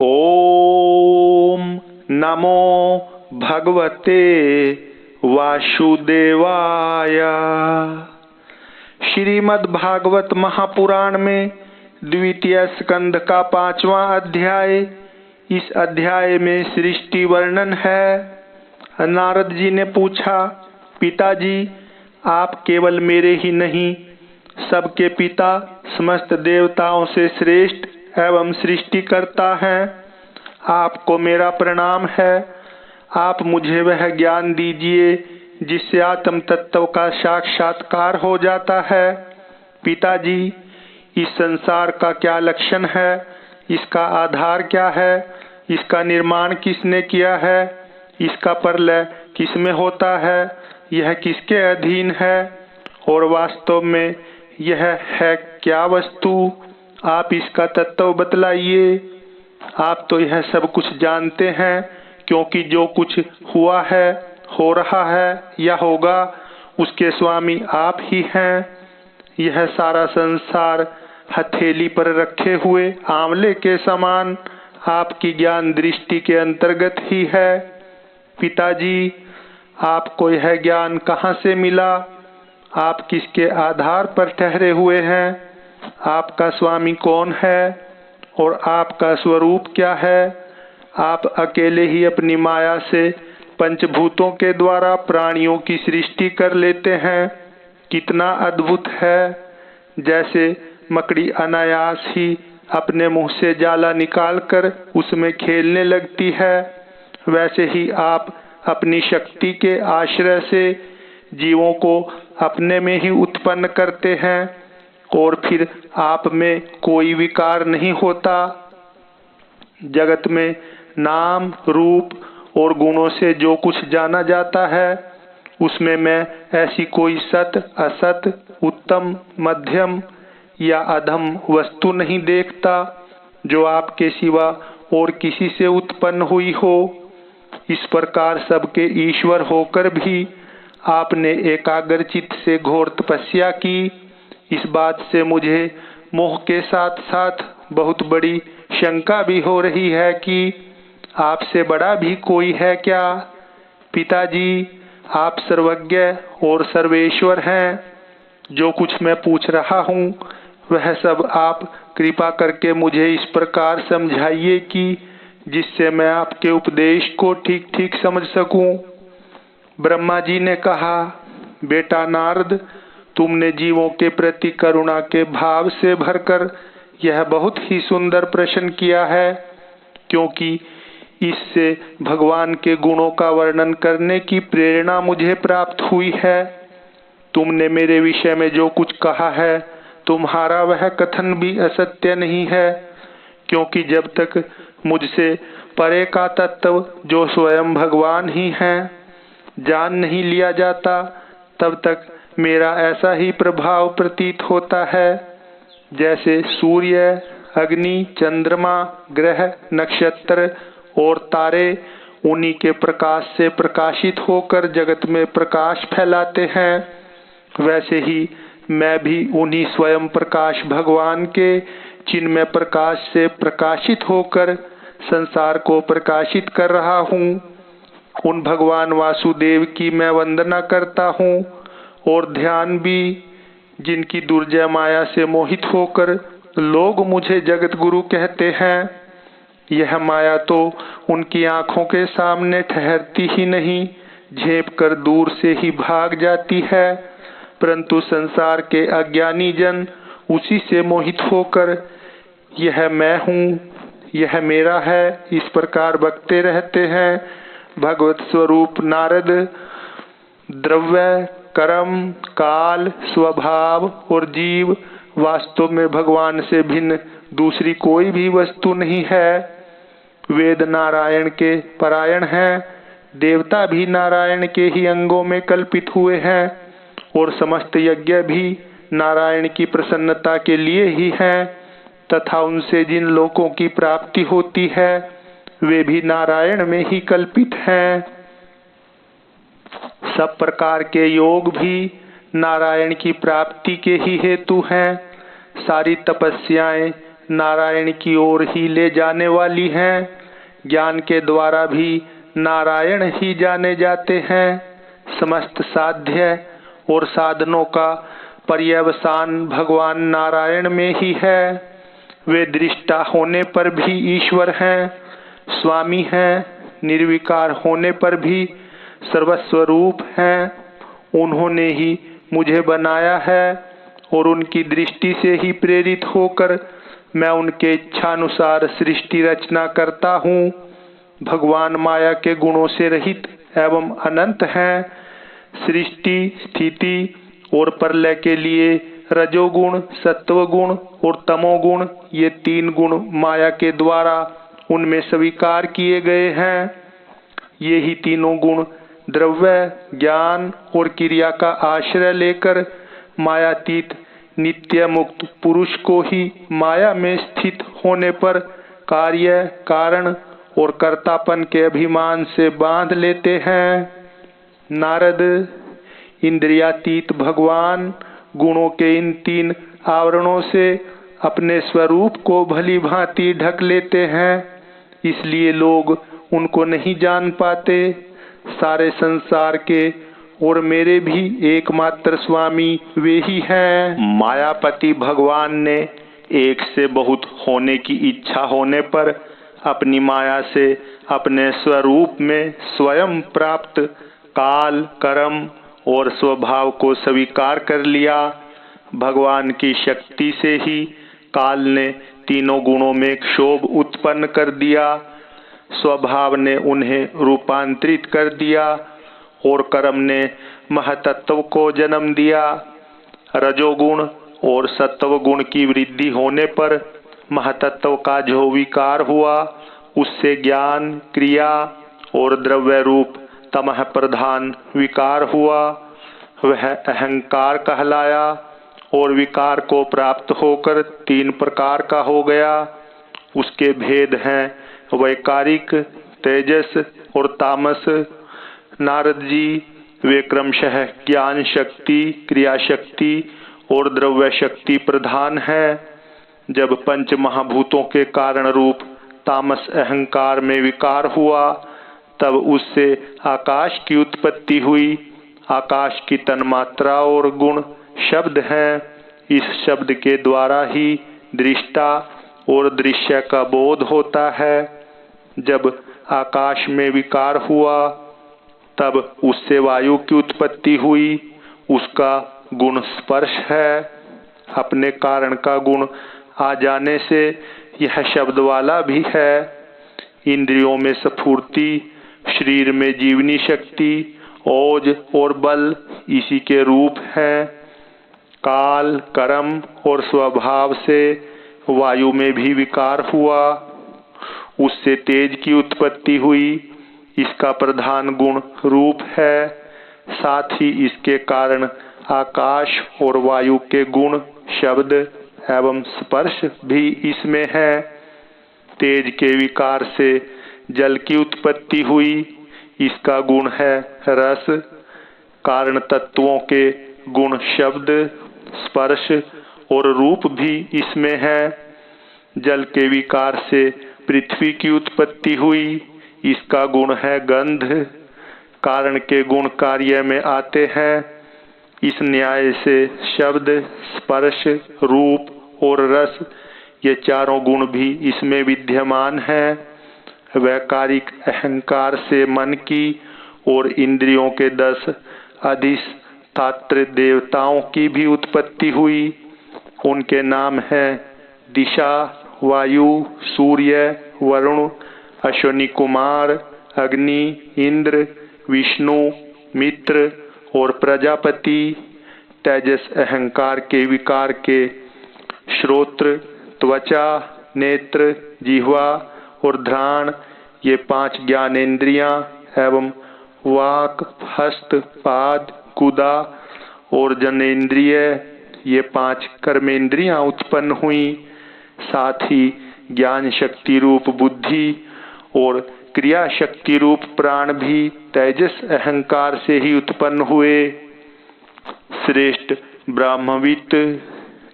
ओम नमो भगवते वासुदेवाय। श्रीमद् भागवत महापुराण में द्वितीय स्कंद का 5वां अध्याय। इस अध्याय में सृष्टि वर्णन है। नारद जी ने पूछा, पिताजी आप केवल मेरे ही नहीं सबके पिता समस्त देवताओं से श्रेष्ठ एवं सृष्टि करता है। आपको मेरा प्रणाम है। आप मुझे वह ज्ञान दीजिए जिससे आत्म तत्व का साक्षात्कार हो जाता है। पिताजी इस संसार का क्या लक्षण है, इसका आधार क्या है, इसका निर्माण किसने किया है, इसका प्रलय किसमें होता है, यह किसके अधीन है और वास्तव में यह है क्या वस्तु, आप इसका तत्व बतलाइए। आप तो यह सब कुछ जानते हैं, क्योंकि जो कुछ हुआ है, हो रहा है या होगा उसके स्वामी आप ही हैं। यह सारा संसार हथेली पर रखे हुए आंवले के समान आपकी ज्ञान दृष्टि के अंतर्गत ही है। पिताजी आपको यह ज्ञान कहाँ से मिला, आप किसके आधार पर ठहरे हुए हैं, आपका स्वामी कौन है और आपका स्वरूप क्या है। आप अकेले ही अपनी माया से पंचभूतों के द्वारा प्राणियों की सृष्टि कर लेते हैं। कितना अद्भुत है। जैसे मकड़ी अनायास ही अपने मुंह से जाला निकालकर उसमें खेलने लगती है, वैसे ही आप अपनी शक्ति के आश्रय से जीवों को अपने में ही उत्पन्न करते हैं और फिर आप में कोई विकार नहीं होता। जगत में नाम रूप और गुणों से जो कुछ जाना जाता है, उसमें मैं ऐसी कोई सत असत उत्तम मध्यम या अधम वस्तु नहीं देखता जो आपके सिवा और किसी से उत्पन्न हुई हो। इस प्रकार सबके ईश्वर होकर भी आपने एकाग्र चित्त से घोर तपस्या की। इस बात से मुझे मोह के साथ साथ बहुत बड़ी शंका भी हो रही है कि आपसे बड़ा भी कोई है क्या। पिताजी आप सर्वज्ञ और सर्वेश्वर हैं। जो कुछ मैं पूछ रहा हूँ वह सब आप कृपा करके मुझे इस प्रकार समझाइए कि जिससे मैं आपके उपदेश को ठीक ठीक समझ सकूं। ब्रह्मा जी ने कहा, बेटा नारद, तुमने जीवों के प्रति करुणा के भाव से भरकर यह बहुत ही सुंदर प्रश्न किया है, क्योंकि इससे भगवान के गुणों का वर्णन करने की प्रेरणा मुझे प्राप्त हुई है। तुमने मेरे विषय में जो कुछ कहा है, तुम्हारा वह कथन भी असत्य नहीं है, क्योंकि जब तक मुझसे परे का तत्व जो स्वयं भगवान ही है जान नहीं लिया जाता, तब तक मेरा ऐसा ही प्रभाव प्रतीत होता है जैसे सूर्य, अग्नि, चंद्रमा, ग्रह, नक्षत्र और तारे उन्हीं के प्रकाश से प्रकाशित होकर जगत में प्रकाश फैलाते हैं। वैसे ही मैं भी उन्हीं स्वयं प्रकाश भगवान के चिन्मय प्रकाश से प्रकाशित होकर संसार को प्रकाशित कर रहा हूँ। उन भगवान वासुदेव की मैं वंदना करता हूँ और ध्यान भी, जिनकी दुर्जय माया से मोहित होकर लोग मुझे जगत गुरु कहते हैं। यह माया तो उनकी आंखों के सामने ठहरती ही नहीं, झेप कर दूर से ही भाग जाती है, परंतु संसार के अज्ञानी जन उसी से मोहित होकर यह मैं हूँ, यह मेरा है, इस प्रकार बकते रहते हैं। भगवत स्वरूप नारद द्रव्य, कर्म, काल, स्वभाव और जीव वास्तव में भगवान से भिन्न दूसरी कोई भी वस्तु नहीं है। वेद नारायण के परायण हैं, देवता भी नारायण के ही अंगों में कल्पित हुए हैं और समस्त यज्ञ भी नारायण की प्रसन्नता के लिए ही हैं, तथा उनसे जिन लोकों की प्राप्ति होती है वे भी नारायण में ही कल्पित हैं। सब प्रकार के योग भी नारायण की प्राप्ति के ही हेतु हैं। सारी तपस्याएं नारायण की ओर ही ले जाने वाली हैं। ज्ञान के द्वारा भी नारायण ही जाने जाते हैं। समस्त साध्य और साधनों का पर्यवसान भगवान नारायण में ही है। वे दृष्टा होने पर भी ईश्वर हैं, स्वामी हैं, निर्विकार होने पर भी सर्वस्वरूप हैं। उन्होंने ही मुझे बनाया है और उनकी दृष्टि से ही प्रेरित होकर मैं उनके इच्छानुसार सृष्टि रचना करता हूँ। भगवान माया के गुणों से रहित एवं अनंत हैं। सृष्टि, स्थिति और प्रलय के लिए रजोगुण, सत्वगुण और तमोगुण, ये 3 गुण माया के द्वारा उनमें स्वीकार किए गए हैं। ये ही तीनों गुण द्रव्य, ज्ञान और क्रिया का आश्रय लेकर मायातीत नित्य मुक्त पुरुष को ही माया में स्थित होने पर कार्य, कारण और कर्तापन के अभिमान से बांध लेते हैं। नारद, इंद्रियातीत भगवान गुणों के इन 3 आवरणों से अपने स्वरूप को भली भांति ढक लेते हैं, इसलिए लोग उनको नहीं जान पाते। सारे संसार के और मेरे भी एकमात्र स्वामी वे ही हैं। मायापति भगवान ने एक से बहुत होने की इच्छा होने पर अपनी माया से अपने स्वरूप में स्वयं प्राप्त काल, कर्म और स्वभाव को स्वीकार कर लिया। भगवान की शक्ति से ही काल ने तीनों गुणों में क्षोभ उत्पन्न कर दिया, स्वभाव ने उन्हें रूपांतरित कर दिया और कर्म ने महतत्व को जन्म दिया। रजोगुण और सत्वगुण की वृद्धि होने पर महतत्व का जो विकार हुआ, उससे ज्ञान, क्रिया और द्रव्य रूप तमह प्रधान विकार हुआ। वह अहंकार कहलाया और विकार को प्राप्त होकर 3 प्रकार का हो गया। उसके भेद हैं वैकारिक, तेजस और तामस। नारद जी, वे क्रमशः ज्ञान शक्ति, क्रिया शक्ति और द्रव्य शक्ति प्रधान हैं। जब 5 महाभूतों के कारण रूप तामस अहंकार में विकार हुआ, तब उससे आकाश की उत्पत्ति हुई। आकाश की तन्मात्रा और गुण शब्द हैं। इस शब्द के द्वारा ही दृष्टा और दृश्य का बोध होता है। जब आकाश में विकार हुआ, तब उससे वायु की उत्पत्ति हुई। उसका गुण स्पर्श है। अपने कारण का गुण आ जाने से यह शब्द वाला भी है। इंद्रियों में स्फूर्ति, शरीर में जीवनी शक्ति, ओज और बल इसी के रूप हैं। काल, कर्म और स्वभाव से वायु में भी विकार हुआ, उससे तेज की उत्पत्ति हुई। इसका प्रधान गुण रूप है। साथ ही इसके कारण आकाश और वायु के गुण, शब्द एवं स्पर्श भी इसमें है। तेज के विकार से जल की उत्पत्ति हुई। इसका गुण है रस। कारण तत्वों के गुण शब्द, स्पर्श और रूप भी इसमें है। जल के विकार से पृथ्वी की उत्पत्ति हुई। इसका गुण है गंध। कारण के गुण कार्य में आते हैं। इस न्याय से शब्द, स्पर्श, रूप और रस, ये चारों गुण भी इसमें विद्यमान हैं। वैकारिक अहंकार से मन की और इंद्रियों के 10 अधिष्ठात्र देवताओं की भी उत्पत्ति हुई। उनके नाम हैं दिशा, वायु, सूर्य, वरुण, अश्विनी कुमार, अग्नि, इंद्र, विष्णु, मित्र और प्रजापति। तेजस अहंकार के विकार के श्रोत्र, त्वचा, नेत्र, जिह्वा और घ्राण, ये 5 ज्ञानेन्द्रियां एवं वाक, हस्त, पाद, गुदा और जनेन्द्रिय, ये 5 कर्मेंद्रियां उत्पन्न हुई। साथ ही ज्ञान शक्ति रूप बुद्धि और क्रिया शक्ति रूप प्राण भी तेजस अहंकार से ही उत्पन्न हुए। श्रेष्ठ ब्राह्मवित,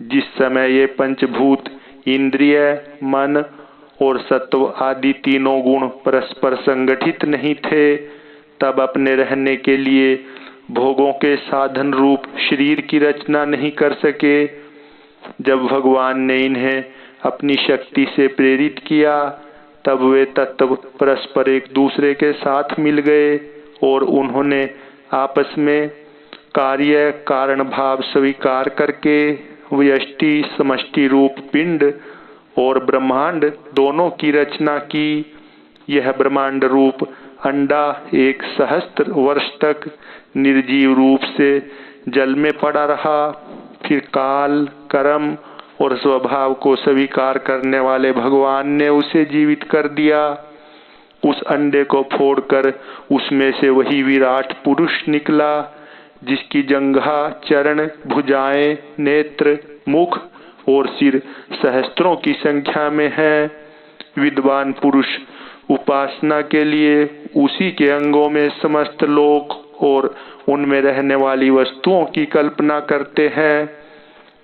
जिस समय ये पंचभूत इंद्रिय, मन और सत्व आदि तीनों गुण परस्पर संगठित नहीं थे, तब अपने रहने के लिए भोगों के साधन रूप शरीर की रचना नहीं कर सके। जब भगवान ने इन्हें अपनी शक्ति से प्रेरित किया, तब वे तत्व परस्पर एक दूसरे के साथ मिल गए और उन्होंने आपस में कार्य कारण भाव स्वीकार करके व्यष्टि समष्टि रूप पिंड और ब्रह्मांड दोनों की रचना की। यह ब्रह्मांड रूप अंडा 1 सहस्त्र वर्ष तक निर्जीव रूप से जल में पड़ा रहा। फिर काल, कर्म और स्वभाव को स्वीकार करने वाले भगवान ने उसे जीवित कर दिया। उस अंडे को फोड़कर उसमें से वही विराट पुरुष निकला, जिसकी जंघा, चरण, भुजाएं, नेत्र, मुख और सिर सहस्त्रों की संख्या में है। विद्वान पुरुष उपासना के लिए उसी के अंगों में समस्त लोक और उनमें रहने वाली वस्तुओं की कल्पना करते हैं।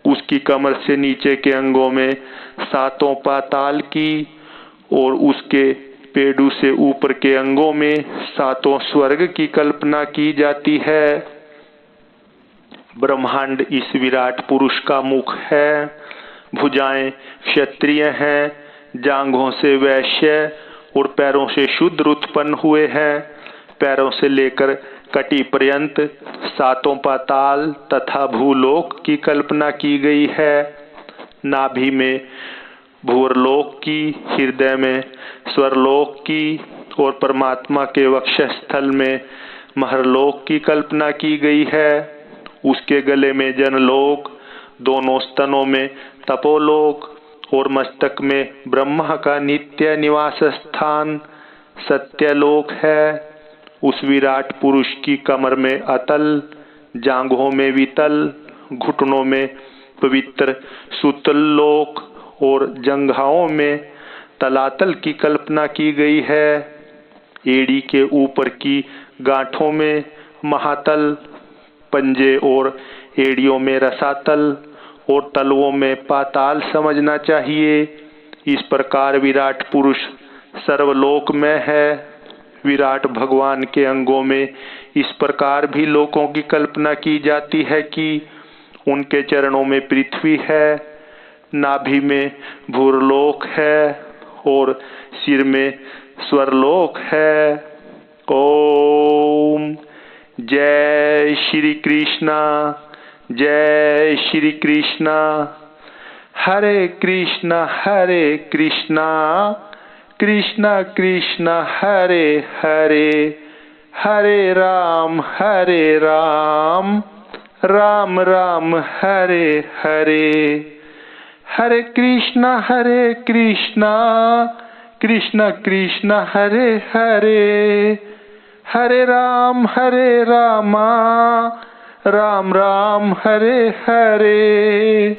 उसकी कमर से नीचे के अंगों में 7 पाताल की और उसके पेडू से ऊपर के अंगों में 7 स्वर्ग की कल्पना की जाती है। ब्रह्मांड इस विराट पुरुष का मुख है, भुजाएं क्षत्रिय हैं, जांघों से वैश्य और पैरों से शूद्र उत्पन्न हुए हैं। पैरों से लेकर कटी पर्यंत 7 पाताल तथा भूलोक की कल्पना की गई है। नाभि में भूरलोक की, हृदय में स्वरलोक की और परमात्मा के वक्षस्थल में महरलोक की कल्पना की गई है। उसके गले में जनलोक, दोनों स्तनों में तपोलोक और मस्तक में ब्रह्मा का नित्य निवास स्थान सत्यलोक है। उस विराट पुरुष की कमर में अतल, जांघों में वितल, घुटनों में पवित्र सुतल लोक और जंघाओं में तलातल की कल्पना की गई है। एड़ी के ऊपर की गांठों में महातल, पंजे और एड़ियों में रसातल और तलवों में पाताल समझना चाहिए। इस प्रकार विराट पुरुष सर्वलोक में है। विराट भगवान के अंगों में इस प्रकार भी लोकों की कल्पना की जाती है कि उनके चरणों में पृथ्वी है, नाभि में भूरलोक है और सिर में स्वरलोक है। ओम जय श्री कृष्णा, जय श्री कृष्णा। हरे कृष्णा कृष्णा कृष्णा हरे हरे, हरे राम राम राम हरे हरे। हरे कृष्णा कृष्णा कृष्णा हरे हरे, हरे राम राम राम हरे हरे।